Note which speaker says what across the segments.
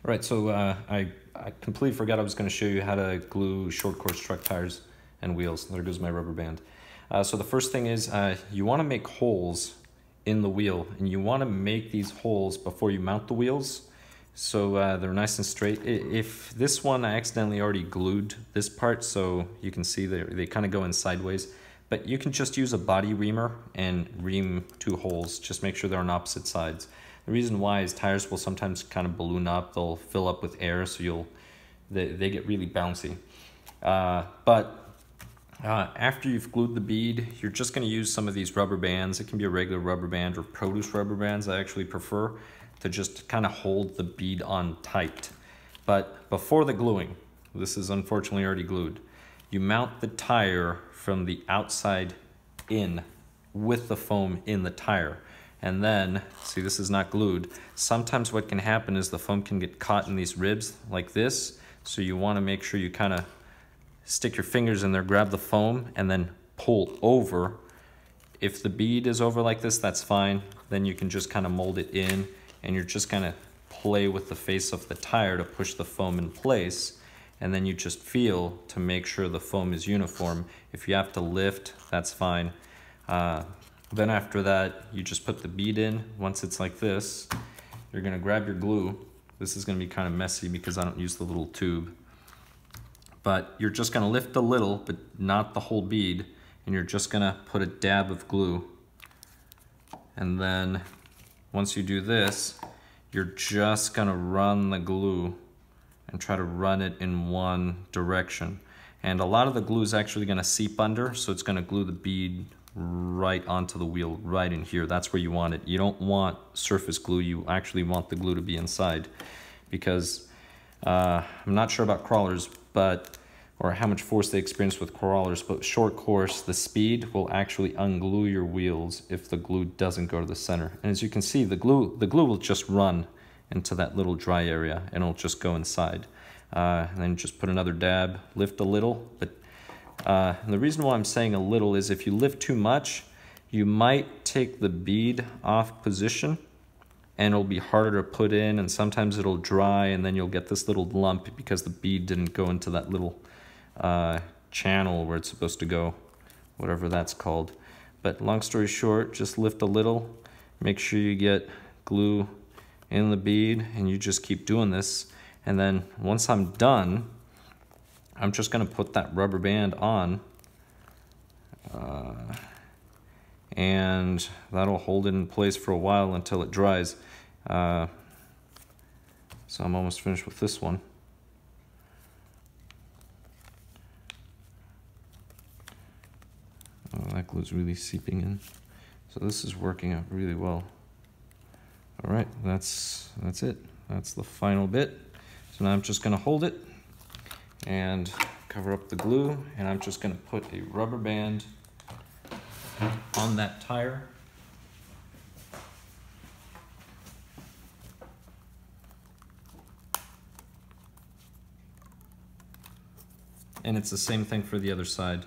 Speaker 1: All right, so I completely forgot I was going to show you how to glue short course truck tires and wheels. There goes my rubber band. So the first thing is you want to make holes in the wheel, and you want to make these holes before you mount the wheels so they're nice and straight. If this one, I accidentally already glued this part, so you can see they kind of go in sideways, but you can just use a body reamer and ream two holes. Just make sure they're on opposite sides. The reason why is tires will sometimes kind of balloon up. They'll fill up with air, so they get really bouncy. After you've glued the bead, you're just going to use some of these rubber bands. It can be a regular rubber band or produce rubber bands, I actually prefer, to just kind of hold the bead on tight. But before the gluing, this is unfortunately already glued, you mount the tire from the outside in with the foam in the tire. And then, see, this is not glued. Sometimes what can happen is the foam can get caught in these ribs like this. So you want to make sure you kind of stick your fingers in there, grab the foam, and then pull over. If the bead is over like this, that's fine. Then you can just kind of mold it in, and you're just kind of play with the face of the tire to push the foam in place. And then you just feel to make sure the foam is uniform. If you have to lift, that's fine. Then after that, you just put the bead in. Once it's like this, you're gonna grab your glue. This is gonna be kind of messy because I don't use the little tube. But you're just gonna lift a little, but not the whole bead, and you're just gonna put a dab of glue. And then once you do this, you're just gonna run the glue and try to run it in one direction. And a lot of the glue is actually gonna seep under, so it's gonna glue the bead right onto the wheel, right in here. That's where you want it. You don't want surface glue, you actually want the glue to be inside, because I'm not sure about crawlers, or how much force they experience with crawlers, but short course, the speed will actually unglue your wheels if the glue doesn't go to the center. And as you can see, the glue will just run into that little dry area, and it'll just go inside. And then just put another dab, lift a little, but and the reason why I'm saying a little is if you lift too much, you might take the bead off position and it'll be harder to put in, and sometimes it'll dry and then you'll get this little lump because the bead didn't go into that little channel where it's supposed to go, whatever that's called. But long story short, just lift a little, make sure you get glue in the bead, and you just keep doing this. And then once I'm done, I'm just going to put that rubber band on, and that'll hold it in place for a while until it dries. So I'm almost finished with this one. Oh, that glue's really seeping in. So this is working out really well. All right, that's it. That's the final bit. So now I'm just going to hold it and cover up the glue, and I'm just going to put a rubber band on that tire. And it's the same thing for the other side.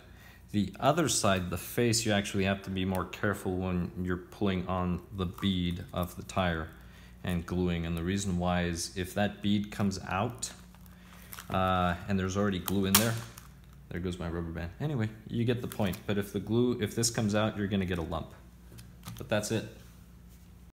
Speaker 1: The other side, the face, you actually have to be more careful when you're pulling on the bead of the tire and gluing. And the reason why is if that bead comes out, and there's already glue in there goes my rubber band. Anyway, you get the point. But if this comes out, you're gonna get a lump. But that's it.